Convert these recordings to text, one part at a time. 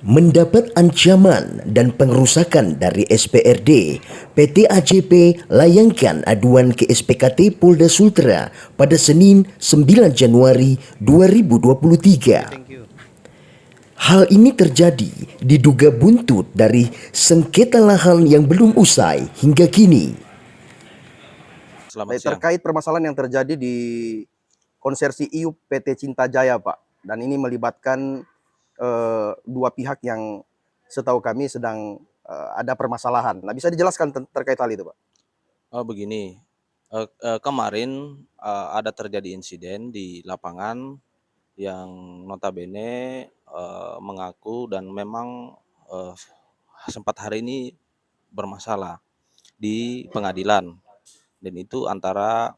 Mendapat ancaman dan pengerusakan dari SPRD, PT AJP layangkan aduan ke SPKT Polda Sultra pada Senin 9 Januari 2023. Hal ini terjadi diduga buntut dari sengketa lahan yang belum usai hingga kini. Selamat siang. Terkait permasalahan yang terjadi di konversi IUP PT Cinta Jaya, Pak, dan ini melibatkan dua pihak yang setahu kami sedang ada permasalahan. Nah, bisa dijelaskan terkait hal itu, Pak? Begini, kemarin ada terjadi insiden di lapangan yang notabene mengaku dan memang sempat hari ini bermasalah di pengadilan, dan itu antara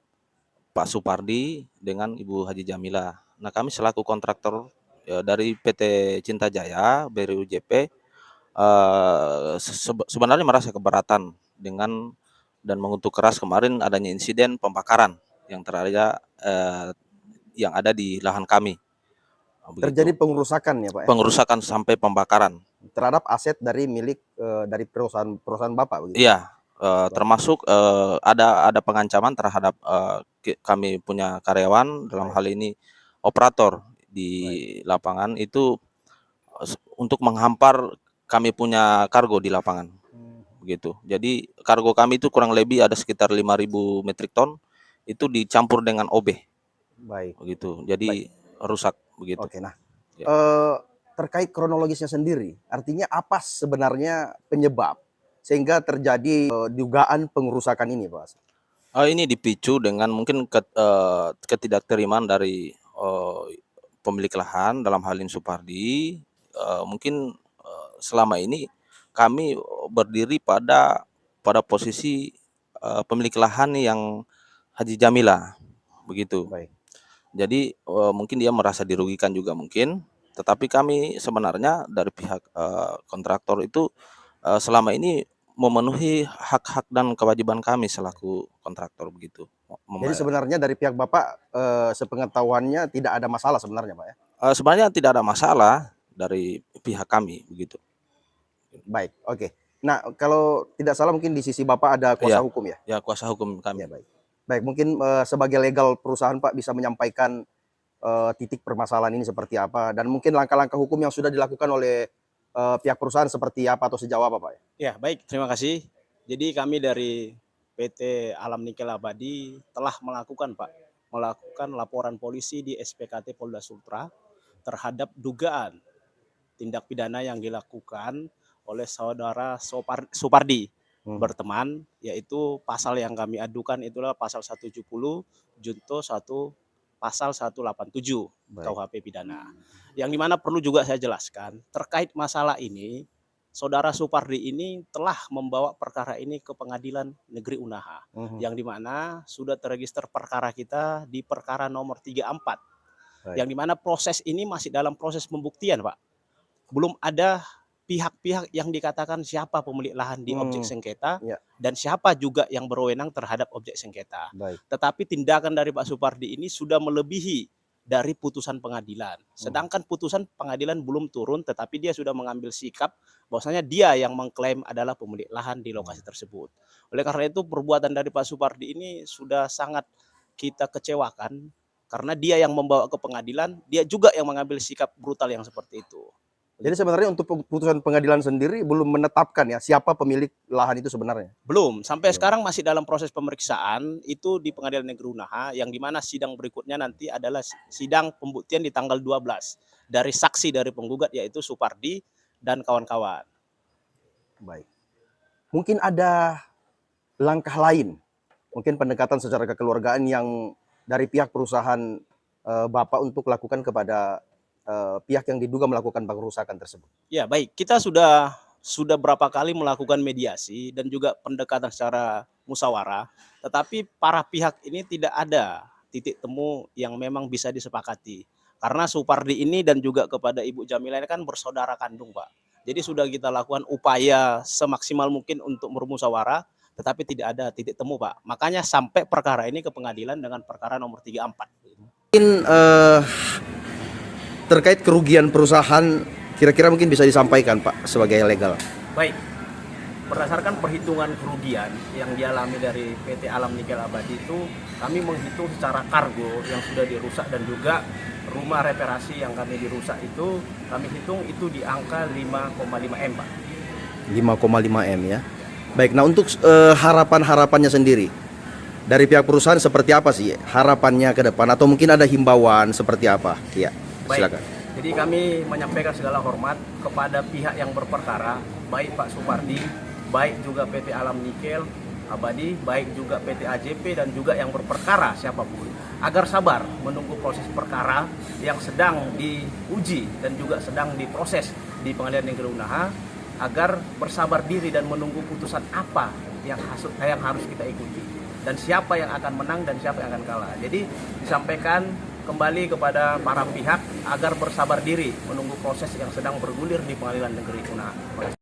Pak Supardi dengan Ibu Haji Jamila. Nah, kami selaku kontraktor dari PT Cinta Jaya BRUJP sebenarnya merasa keberatan dengan dan mengutuk keras kemarin adanya insiden pembakaran yang yang ada di lahan kami. Terjadi pengerusakan ya, Pak? Pengerusakan sampai pembakaran terhadap aset dari milik dari perusahaan Bapak, begitu? Iya, termasuk ada pengancaman terhadap kami punya karyawan, dalam hal ini operator di lapangan itu untuk menghampar kami punya kargo di lapangan. Begitu. Jadi kargo kami itu kurang lebih ada sekitar 5.000 metrik ton itu dicampur dengan OB. Baik. Begitu. Jadi rusak begitu. Oke, nah. Ya. Terkait kronologisnya sendiri, artinya apa sebenarnya penyebab sehingga terjadi dugaan pengerusakan ini, Pak? Ini dipicu dengan mungkin ketidakterimaan dari pemilik lahan, dalam hal ini Supardi. Mungkin selama ini kami berdiri pada posisi pemilik lahan yang Haji Jamila, begitu. Baik. Jadi mungkin dia merasa dirugikan juga mungkin, tetapi kami sebenarnya dari pihak kontraktor itu selama ini memenuhi hak-hak dan kewajiban kami selaku kontraktor, begitu. Jadi sebenarnya dari pihak Bapak sepengetahuannya tidak ada masalah sebenarnya, Pak, ya? Sebenarnya tidak ada masalah dari pihak kami, begitu. Baik, oke. Nah, kalau tidak salah mungkin di sisi Bapak ada kuasa hukum ya? Ya, kuasa hukum kami. Ya, baik. Baik, mungkin sebagai legal perusahaan Pak bisa menyampaikan titik permasalahan ini seperti apa, dan mungkin langkah-langkah hukum yang sudah dilakukan oleh pihak perusahaan seperti apa atau sejauh apa, Pak? Ya, baik, terima kasih. Jadi kami dari PT Alam Nikel Abadi telah melakukan laporan polisi di SPKT Polda Sultra terhadap dugaan tindak pidana yang dilakukan oleh saudara Supardi berteman, yaitu pasal yang kami adukan itulah pasal 170 junto 1 pasal 187 KUHP pidana. Yang dimana perlu juga saya jelaskan terkait masalah ini, saudara Supardi ini telah membawa perkara ini ke Pengadilan Negeri Unaha, yang dimana sudah terregister perkara kita di perkara nomor 34, yang dimana proses ini masih dalam proses pembuktian, Pak. Belum ada pihak-pihak yang dikatakan siapa pemilik lahan di objek sengketa dan siapa juga yang berwenang terhadap objek sengketa. Tetapi tindakan dari Pak Supardi ini sudah melebihi dari putusan pengadilan. Sedangkan putusan pengadilan belum turun, tetapi dia sudah mengambil sikap bahwasanya dia yang mengklaim adalah pemilik lahan di lokasi tersebut. Oleh karena itu perbuatan dari Pak Supardi ini sudah sangat kita kecewakan, karena dia yang membawa ke pengadilan, dia juga yang mengambil sikap brutal yang seperti itu. Jadi sebenarnya untuk putusan pengadilan sendiri belum menetapkan ya siapa pemilik lahan itu sebenarnya? Belum, sampai sekarang masih dalam proses pemeriksaan itu di Pengadilan Negeri Unaha, yang dimana sidang berikutnya nanti adalah sidang pembuktian di tanggal 12 dari saksi dari penggugat yaitu Supardi dan kawan-kawan. Baik. Mungkin ada langkah lain, mungkin pendekatan secara kekeluargaan yang dari pihak perusahaan Bapak untuk lakukan kepada pihak yang diduga melakukan pengerusakan tersebut? Ya, baik, kita sudah berapa kali melakukan mediasi dan juga pendekatan secara musyawarah, tetapi para pihak ini tidak ada titik temu yang memang bisa disepakati. Karena Supardi ini dan juga kepada Ibu Jamila ini kan bersaudara kandung, Pak. Jadi sudah kita lakukan upaya semaksimal mungkin untuk bermusyawarah, tetapi tidak ada titik temu, Pak. Makanya sampai perkara ini ke pengadilan dengan perkara nomor 34. Mungkin terkait kerugian perusahaan Kira-kira mungkin bisa disampaikan Pak sebagai legal. Baik, berdasarkan perhitungan kerugian yang dialami dari PT Alam Nikel Abadi itu, kami menghitung secara kargo yang sudah dirusak dan juga rumah reparasi yang kami dirusak itu, kami hitung itu di angka 5,5 M, Pak. 5,5 M ya. Baik, nah untuk harapan-harapannya sendiri dari pihak perusahaan seperti apa sih harapannya ke depan, atau mungkin ada himbauan seperti apa? Ya, silakan. Baik, jadi kami menyampaikan segala hormat kepada pihak yang berperkara, baik Pak Supardi, baik juga PT Alam Nikel Abadi, baik juga PT AJP dan juga yang berperkara siapapun, agar sabar menunggu proses perkara yang sedang diuji dan juga sedang diproses di Pengadilan Negeri Unaha, agar bersabar diri dan menunggu putusan apa yang harus kita ikuti dan siapa yang akan menang dan siapa yang akan kalah. Jadi disampaikan kembali kepada para pihak agar bersabar diri menunggu proses yang sedang bergulir di Pengadilan Negeri Unaha.